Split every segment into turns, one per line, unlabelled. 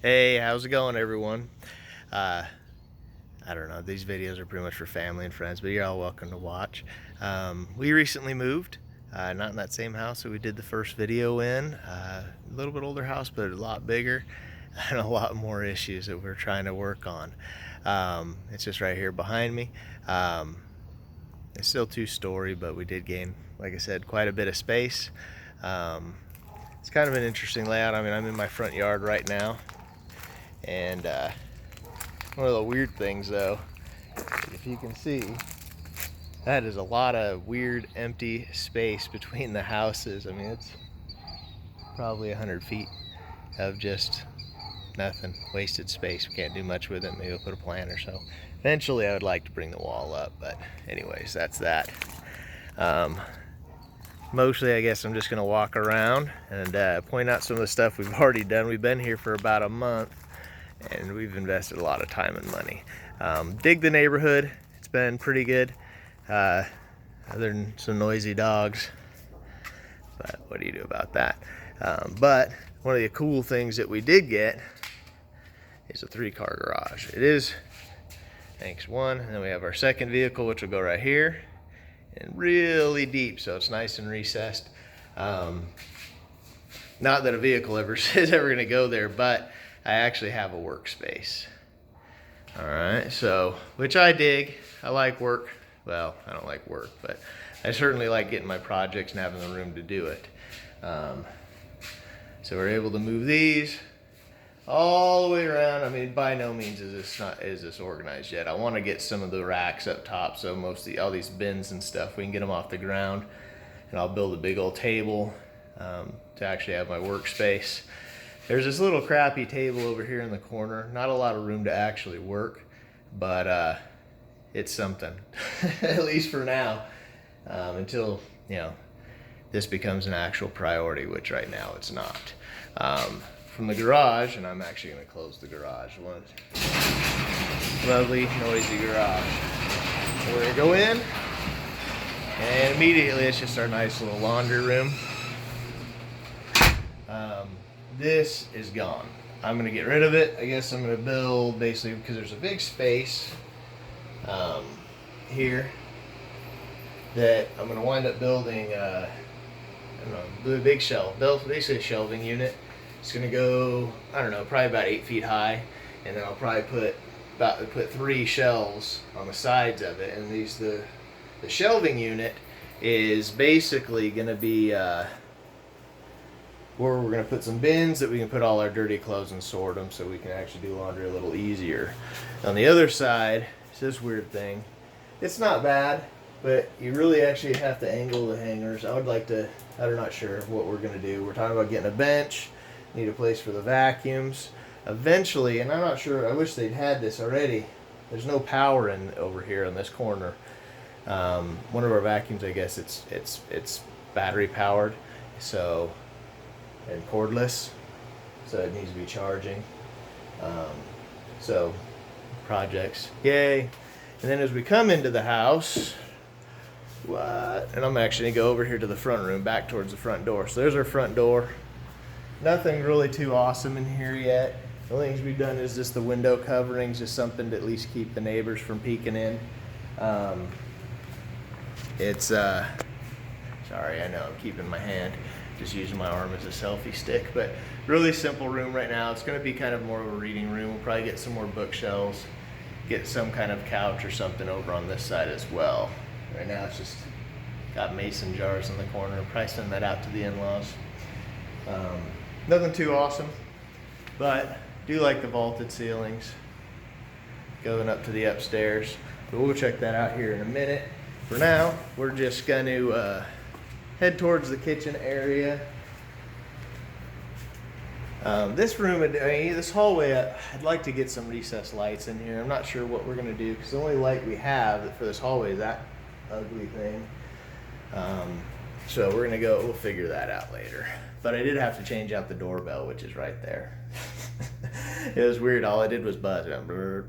Hey, how's it going, everyone? Uh, I don't know, these videos are pretty much for family and friends, but you're all welcome to watch. We recently moved, not in that same house that we did the first video in. A little bit older house, but a lot bigger and a lot more issues that we're trying to work on. It's just right here behind me. Um, it's still two-story, but we did gain, like I said, quite a bit of space. Um, it's kind of an interesting layout. I mean, I'm in my front yard right now, and one of the weird things though, if you can see, that is a lot of weird empty space between the houses. I mean, it's probably 100 feet of just nothing, wasted space. We can't do much with it. Maybe we'll put a plant or so. Eventually I would like to bring the wall up, but anyways, that's that. Um, Mostly I guess I'm just gonna walk around and point out some of the stuff we've already done. We've been here for about a month and we've invested a lot of time and money. Dig the neighborhood. It's been pretty good, other than some noisy dogs, but what do you do about that? But one of the cool things that we did get is a 3-car garage. It is, thanks, one, and then we have our second vehicle, which will go right here, and really deep, so it's nice and recessed. Not that a vehicle ever is ever gonna go there, but I actually have a workspace. All right, so, which I dig. I like work. Well, I don't like work, but I certainly like getting my projects and having the room to do it. So we're able to move these all the way around. I mean, by no means is this organized yet. I want to get some of the racks up top, so all these bins and stuff, we can get them off the ground, and I'll build a big old table to actually have my workspace. There's this little crappy table over here in the corner. Not a lot of room to actually work, but it's something, at least for now, until, this becomes an actual priority, which right now it's not. From the garage, and I'm actually gonna close the garage. One lovely, noisy garage. So we're gonna go in, and immediately it's just our nice little laundry room. This is gone. I'm gonna get rid of it. I guess I'm gonna build, basically, because there's a big space here that I'm gonna wind up building, I don't know, a big shelf, basically a shelving unit. It's gonna go, I don't know, probably about 8 feet high, and then I'll probably put 3 shelves on the sides of it. And the shelving unit is basically gonna be where we're gonna put some bins that we can put all our dirty clothes and sort them, so we can actually do laundry a little easier. On the other side, it's this weird thing. It's not bad, but you really actually have to angle the hangers. I'm not sure what we're gonna do. We're talking about getting a bench, need a place for the vacuums. Eventually, and I'm not sure, I wish they'd had this already. There's no power over here in this corner. One of our vacuums, I guess it's battery powered, so, and cordless, so it needs to be charging. So projects, yay. And then as we come into the house, and I'm actually gonna go over here to the front room, back towards the front door. So there's our front door. Nothing really too awesome in here yet. The only things we've done is just the window coverings, just something to at least keep the neighbors from peeking in. Sorry, I know I'm keeping my hand, just using my arm as a selfie stick, but really simple room right now. It's gonna be kind of more of a reading room. We'll probably get some more bookshelves, get some kind of couch or something over on this side as well. Right now it's just got mason jars in the corner. Probably send that out to the in-laws. Nothing too awesome, but do like the vaulted ceilings going up to the upstairs. But we'll check that out here in a minute. For now, we're just going to head towards the kitchen area. This room, this hallway, I'd like to get some recessed lights in here. I'm not sure what we're going to do, because the only light we have for this hallway is that ugly thing. So we're going to we'll figure that out later. But I did have to change out the doorbell, which is right there. It was weird. All I did was buzz it.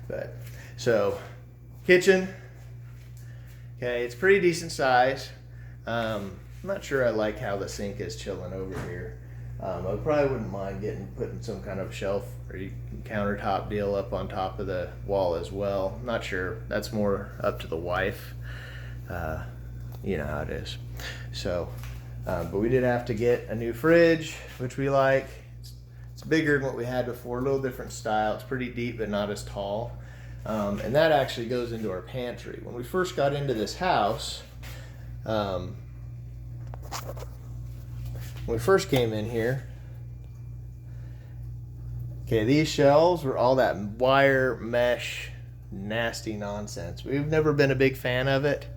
But, so, kitchen. Okay, it's pretty decent size. I'm not sure I like how the sink is chilling over here. I probably wouldn't mind putting some kind of shelf or countertop deal up on top of the wall as well. Not sure. That's more up to the wife. You know how it is. So, but we did have to get a new fridge, which we like. It's bigger than what we had before, a little different style. It's pretty deep, but not as tall. And that actually goes into our pantry. When we first got into this house, when we first came in here, okay, these shelves were all that wire mesh, nasty nonsense. We've never been a big fan of it.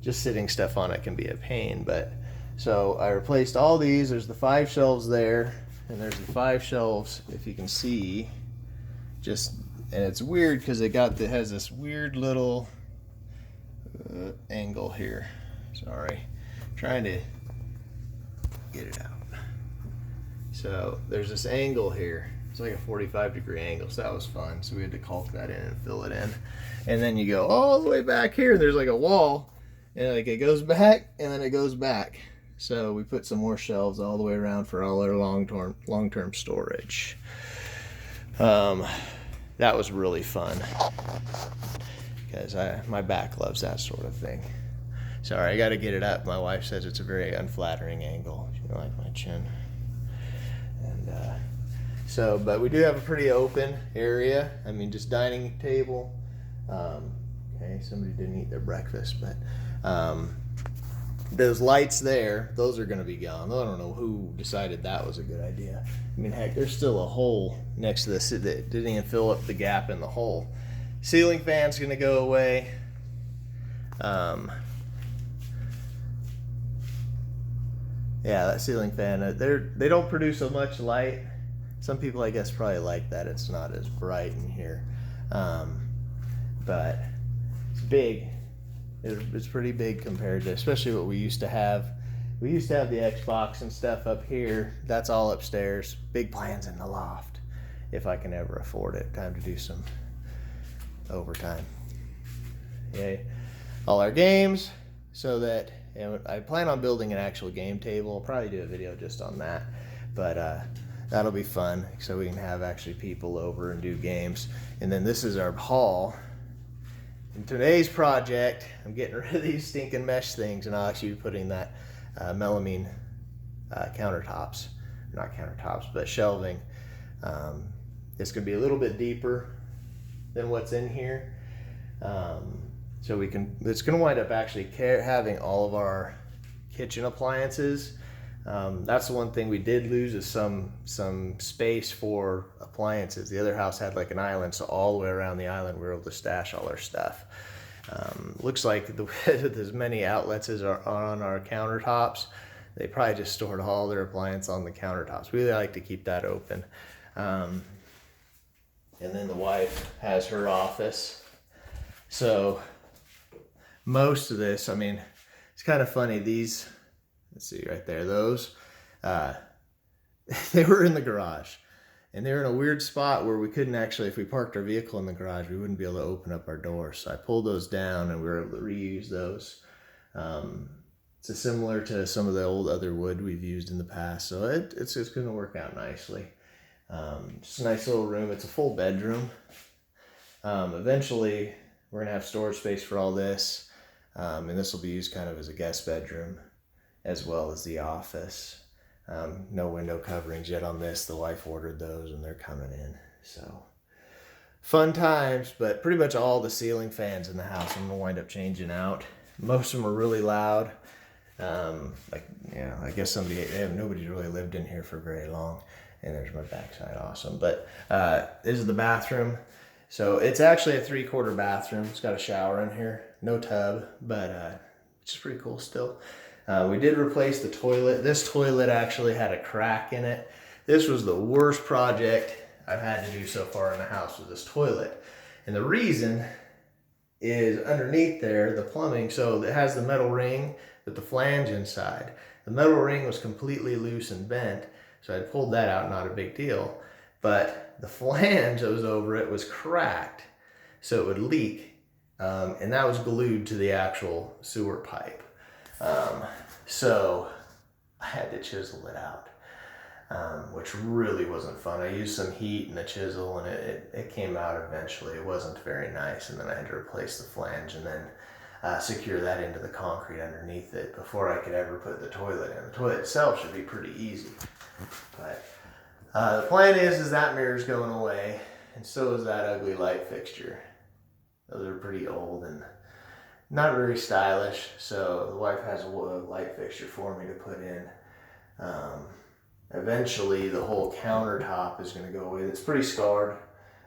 Just sitting stuff on it can be a pain, but so I replaced all these. There's the 5 shelves there, and there's the 5 shelves, if you can see, and it's weird because it has this weird little angle here. Sorry, trying to get it out. So there's this angle here. It's like a 45-degree angle, so that was fun. So we had to caulk that in and fill it in. And then you go all the way back here, and there's like a wall, and like it goes back, and then it goes back. So we put some more shelves all the way around for all our long-term storage. That was really fun because my back loves that sort of thing. Sorry, I got to get it up. My wife says it's a very unflattering angle. She don't like my chin. And but we do have a pretty open area. I mean, just dining table. Okay, somebody didn't eat their breakfast, but those lights there, those are going to be gone. I don't know who decided that was a good idea. I mean, heck, there's still a hole next to this that didn't even fill up the gap in the hole. Ceiling fan's going to go away. Yeah, that ceiling fan, they don't produce so much light. Some people, I guess, probably like that. It's not as bright in here. But it's big. It's pretty big compared to, especially what we used to have. We used to have the Xbox and stuff up here. That's all upstairs. Big plans in the loft. If I can ever afford it. Time to do some overtime. Yay. All our games, so that, and I plan on building an actual game table. I'll probably do a video just on that. But that'll be fun, so we can have actually people over and do games. And then this is our hall. In today's project, I'm getting rid of these stinking mesh things, and I'll actually be putting that melamine countertops, not countertops, but shelving. It's going to be a little bit deeper than what's in here. So it's going to wind up actually having all of our kitchen appliances. That's the one thing we did lose, is some space for appliances. The other house had like an island, so all the way around the island we were able to stash all our stuff. Looks like as many outlets as are on our countertops, they probably just stored all their appliances on the countertops. We really like to keep that open. And then the wife has her office. So most of this, I mean, it's kind of funny. These, let's see right there, those, they were in the garage. And they were in a weird spot where we couldn't actually, if we parked our vehicle in the garage, we wouldn't be able to open up our door. So I pulled those down and we were able to reuse those. It's similar to some of the old other wood we've used in the past. So it's going to work out nicely. Just a nice little room. It's a full bedroom. Eventually, we're going to have storage space for all this. And this will be used kind of as a guest bedroom as well as the office. No window coverings yet on this. The wife ordered those and they're coming in. So fun times, but pretty much all the ceiling fans in the house I'm gonna wind up changing out. Most of them are really loud. I guess nobody's really lived in here for very long. And there's my backside, awesome. But this is the bathroom. So it's actually a 3/4 bathroom. It's got a shower in here, no tub, but it's pretty cool still. We did replace the toilet. This toilet actually had a crack in it. This was the worst project I've had to do so far in the house with this toilet. And the reason is underneath there, the plumbing, so it has the metal ring with the flange inside. The metal ring was completely loose and bent, so I pulled that out, not a big deal. But the flange that was over it was cracked, so it would leak. And that was glued to the actual sewer pipe. So I had to chisel it out, which really wasn't fun. I used some heat and a chisel, and it came out eventually. It wasn't very nice, and then I had to replace the flange and then secure that into the concrete underneath it before I could ever put the toilet in. The toilet itself should be pretty easy, but the plan is that mirror's going away, and so is that ugly light fixture. Those are pretty old and not very stylish, so the wife has a light fixture for me to put in. Eventually, the whole countertop is going to go away. It's pretty scarred.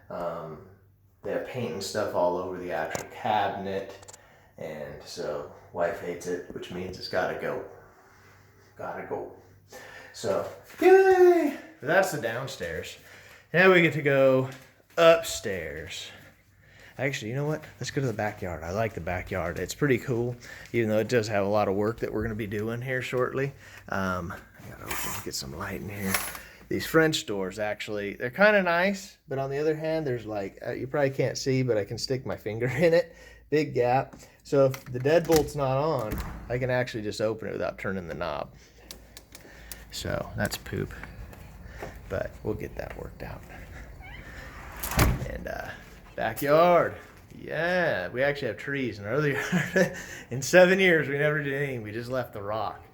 They have paint and stuff all over the actual cabinet, and so wife hates it, which means it's got to go. Gotta go. So, yay! That's the downstairs. Now we get to go upstairs. Actually, you know what? Let's go to the backyard. I like the backyard. It's pretty cool, even though it does have a lot of work that we're going to be doing here shortly. I gotta get some light in here. These French doors, actually, they're kind of nice, but on the other hand, there's like, you probably can't see, but I can stick my finger in it. Big gap. So if the deadbolt's not on, I can actually just open it without turning the knob. So that's poop, but we'll get that worked out. And backyard, yeah, we actually have trees in our other yard. In 7 years, we never did anything. We just left the rock.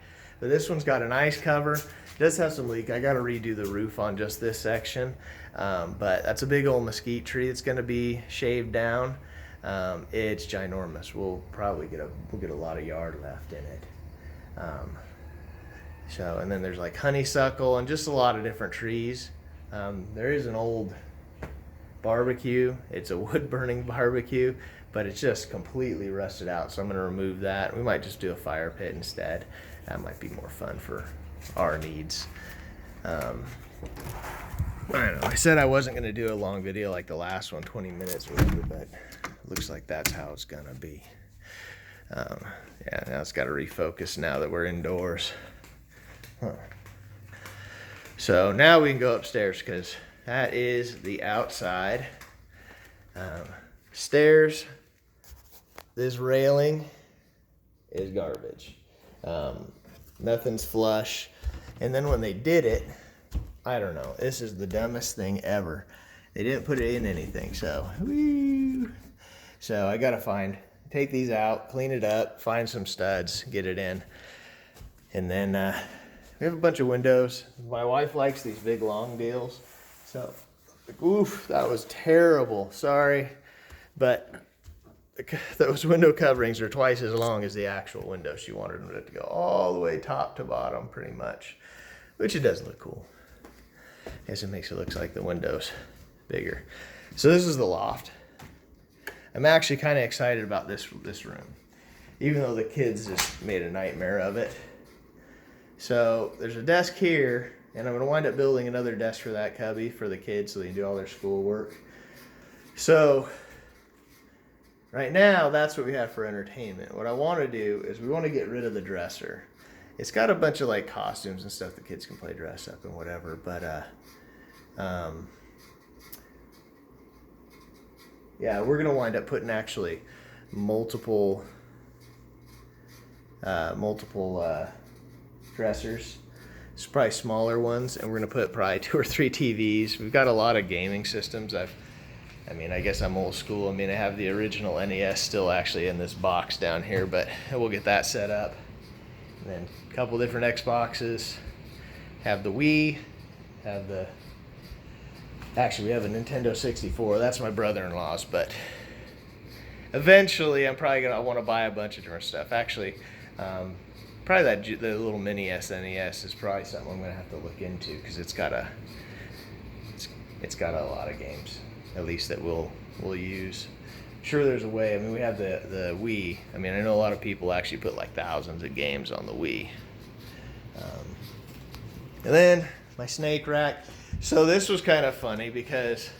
But this one's got an ice cover. It does have some leak. I got to redo the roof on just this section, but that's a big old mesquite tree that's going to be shaved down. It's ginormous. We'll probably get a lot of yard left in it. So, and then there's like honeysuckle and just a lot of different trees. There is an old barbecue. It's a wood burning barbecue, but it's just completely rusted out. So I'm going to remove that. We might just do a fire pit instead. That might be more fun for our needs. I don't know. I said I wasn't going to do a long video like the last one, 20 minutes or whatever, but it looks like that's how it's going to be. Yeah, now it's got to refocus now that we're indoors. So now we can go upstairs because that is the outside. Stairs, this railing is garbage. Nothing's flush. And then when they did it, I don't know, this is the dumbest thing ever. They didn't put it in anything, so woo. So I gotta take these out, clean it up, find some studs, get it in. And then we have a bunch of windows. My wife likes these big long deals. So, oof, that was terrible. Sorry. But those window coverings are twice as long as the actual window. She wanted them to go all the way top to bottom, pretty much. Which it does look cool. I guess it makes it look like the window's bigger. So this is the loft. I'm actually kind of excited about this room, even though the kids just made a nightmare of it. So there's a desk here, and I'm going to wind up building another desk for that cubby for the kids so they can do all their schoolwork. So right now, that's what we have for entertainment. What I want to do is we want to get rid of the dresser. It's got a bunch of like costumes and stuff the kids can play dress up and whatever, but yeah, we're going to wind up putting actually multiple dressers. It's probably smaller ones, and we're gonna put probably 2 or 3 TVs. We've got a lot of gaming systems. I guess I'm old school. I have the original NES still actually in this box down here, but we'll get that set up. And then a couple different Xboxes. Have the Wii. Actually, we have a Nintendo 64. That's my brother-in-law's, but eventually I'm probably gonna want to buy a bunch of different stuff. Actually, probably the little mini SNES is probably something I'm gonna have to look into because it's got a lot of games, at least that we'll use. Sure, there's a way. We have the Wii. I know a lot of people actually put like thousands of games on the Wii. And then my snake rack. So this was kind of funny because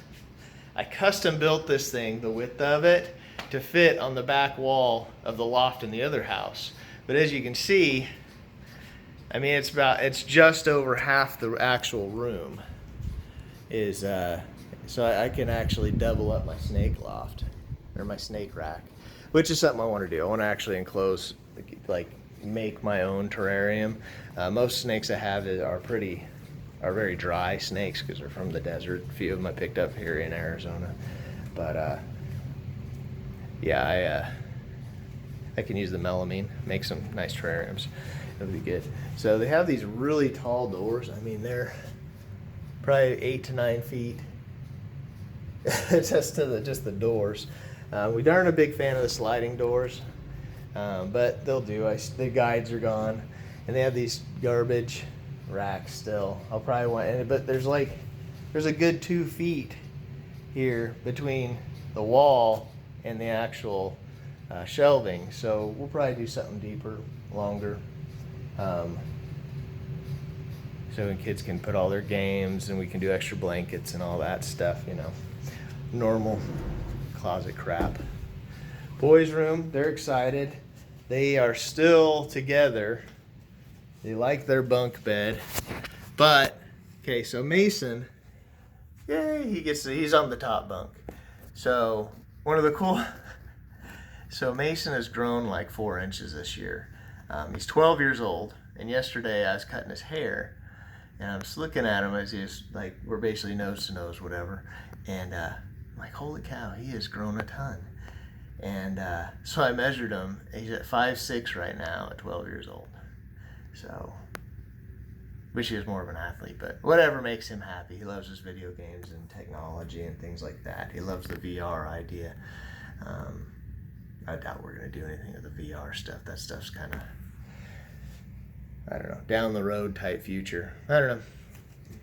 I custom built this thing, the width of it, to fit on the back wall of the loft in the other house. But as you can see, it's just over half the actual room is, so I can actually double up my snake loft, or my snake rack, which is something I want to do. I want to actually enclose, like make my own terrarium. Most snakes I have are very dry snakes because they're from the desert. A few of them I picked up here in Arizona, but yeah, I can use the melamine, make some nice terrariums. It'll be good. So they have these really tall doors. I mean, they're probably 8 to 9 feet. just the doors. We aren't a big fan of the sliding doors, but they'll do. The guides are gone, and they have these garbage racks still. I'll probably want, but there's a good 2 feet here between the wall and the actual shelving. So we'll probably do something deeper, longer. So kids can put all their games, and we can do extra blankets and all that stuff, you know, normal closet crap. Boys' room, they're excited. They are still together. They like their bunk bed, but okay. So Mason, yay, he's on the top bunk. So so Mason has grown like 4 inches this year. He's 12 years old, and yesterday I was cutting his hair, and I was looking at him as he's like, we're basically nose to nose, whatever, and I'm like, holy cow, he has grown a ton. And so I measured him. He's at 5'6" right now at 12 years old. So wish he was more of an athlete, but whatever makes him happy. He loves his video games and technology and things like that. He loves the VR idea. I doubt we're going to do anything with the VR stuff. That stuff's kind of, I don't know, down the road type future. I don't know.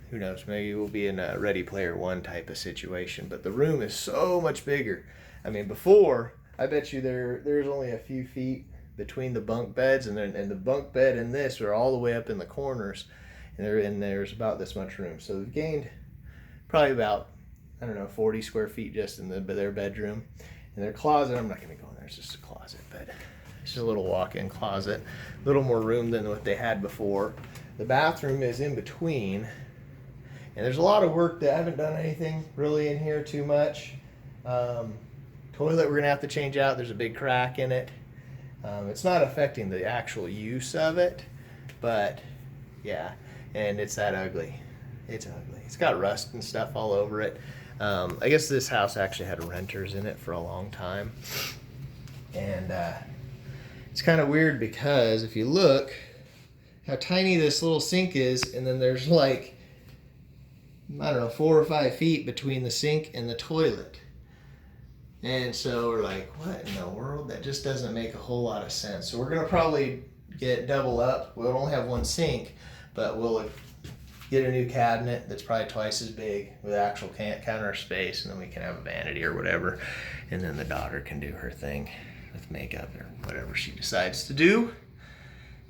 Who knows? Maybe we'll be in a Ready Player One type of situation. But the room is so much bigger. I mean, before, I bet you there's only a few feet between the bunk beds, and the bunk bed and this are all the way up in the corners, and there's about this much room. So they've gained probably about, I don't know, 40 square feet just in their bedroom. And their closet, I'm not going to go in there, it's just a closet, but it's just a little walk-in closet. A little more room than what they had before. The bathroom is in between, and there's a lot of work that I haven't done anything really in here too much. Toilet we're going to have to change out. There's a big crack in it. It's not affecting the actual use of it, but yeah, and it's that ugly. It's ugly. It's got rust and stuff all over it. I guess this house actually had renters in it for a long time, and it's kind of weird because if you look how tiny this little sink is, and then there's like, I don't know, 4 or 5 feet between the sink and the toilet. And so we're like, what in the world? That just doesn't make a whole lot of sense. So we're going to probably get double up. We'll only have one sink, but we'll get a new cabinet that's probably twice as big with actual counter space, and then we can have a vanity or whatever. And then the daughter can do her thing with makeup or whatever she decides to do.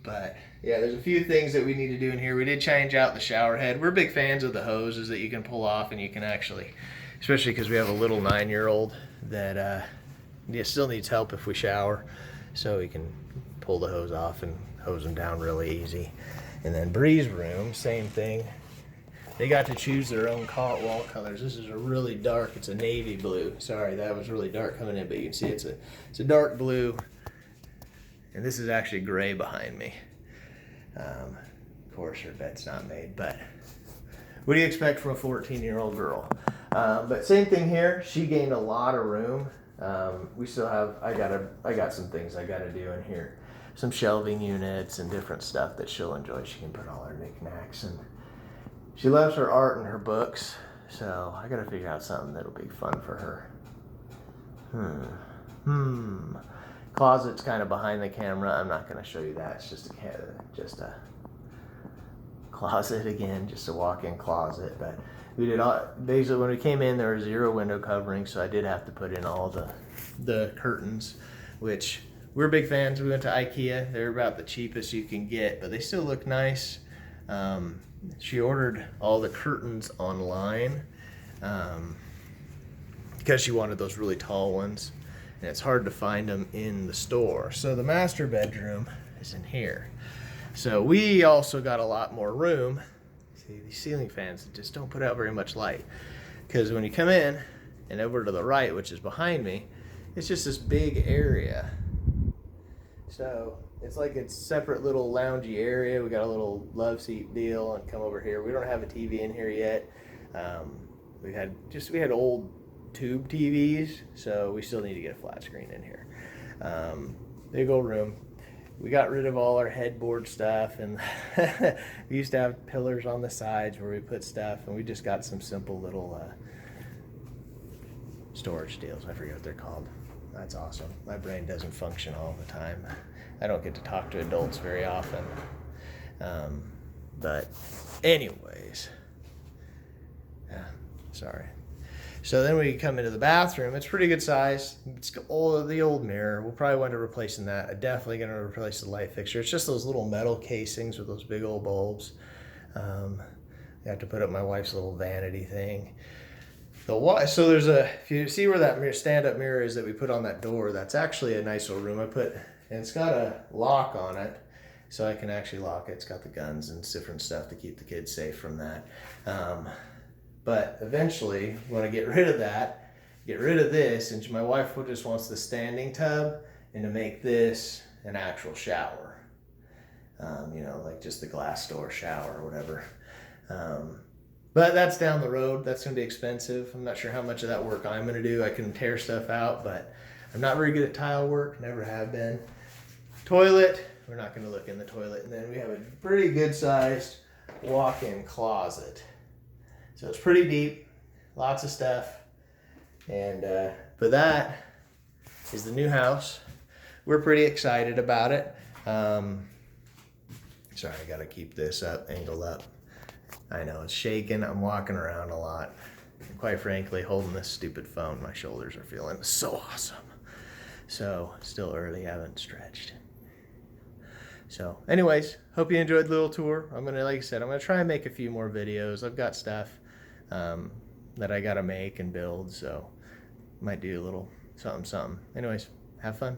But yeah, there's a few things that we need to do in here. We did change out the shower head. We're big fans of the hoses that you can pull off, and you can actually, especially because we have a little 9-year-old that still needs help if we shower, so we can pull the hose off and hose them down really easy. And then Bree's room, same thing. They got to choose their own wall colors. This is a really dark, it's a navy blue. Sorry, that was really dark coming in, but you can see it's a dark blue. And this is actually gray behind me. Of course, her bed's not made, but what do you expect from a 14-year-old girl? But same thing here. She gained a lot of room. We still have, I got some things I gotta do in here. Some shelving units and different stuff that she'll enjoy. She can put all her knickknacks, and she loves her art and her books. So I gotta figure out something that'll be fun for her. Closet's kind of behind the camera. I'm not going to show you that. It's just a closet again, just a walk-in closet. But we did basically when we came in, there was 0 window covering, so I did have to put in all the curtains, which we're big fans. We went to IKEA. They're about the cheapest you can get, but they still look nice. She ordered all the curtains online because she wanted those really tall ones. And it's hard to find them in the store. So the master bedroom is in here. So we also got a lot more room. See, these ceiling fans just don't put out very much light. Because when you come in and over to the right, which is behind me, it's just this big area. So It's like it's separate little loungy area. We got a little love seat deal, and come over here. We don't have a TV in here yet. We had old tube TVs, so we still need to get a flat screen in here. Big old room. We got rid of all our headboard stuff, and we used to have pillars on the sides where we put stuff, and we just got some simple little storage deals. I forget what they're called. That's awesome. My brain doesn't function all the time. I don't get to talk to adults very often. But anyways, yeah, sorry. So then we come into the bathroom. It's pretty good size. It's the old mirror. We'll probably wind up replacing that. I'm definitely going to replace the light fixture. It's just those little metal casings with those big old bulbs. I have to put up my wife's little vanity thing. So there's if you see where that stand-up mirror is that we put on that door, that's actually a nice little room. And it's got a lock on it, so I can actually lock it. It's got the guns and different stuff to keep the kids safe from that. But eventually, when I get rid of that, get rid of this, and my wife just wants the standing tub and to make this an actual shower. Like just the glass door shower or whatever. But that's down the road. That's going to be expensive. I'm not sure how much of that work I'm going to do. I can tear stuff out, but I'm not very good at tile work. Never have been. Toilet, we're not going to look in the toilet. And then we have a pretty good sized walk-in closet. So it's pretty deep, lots of stuff. And but that is the new house. We're pretty excited about it. Sorry, I got to keep this angled up. I know it's shaking. I'm walking around a lot. And quite frankly, holding this stupid phone, my shoulders are feeling so awesome. So still early, haven't stretched. So anyways, hope you enjoyed the little tour. Like I said, I'm gonna try and make a few more videos. I've got stuff that I gotta make and build, so might do a little something. Anyways, have fun.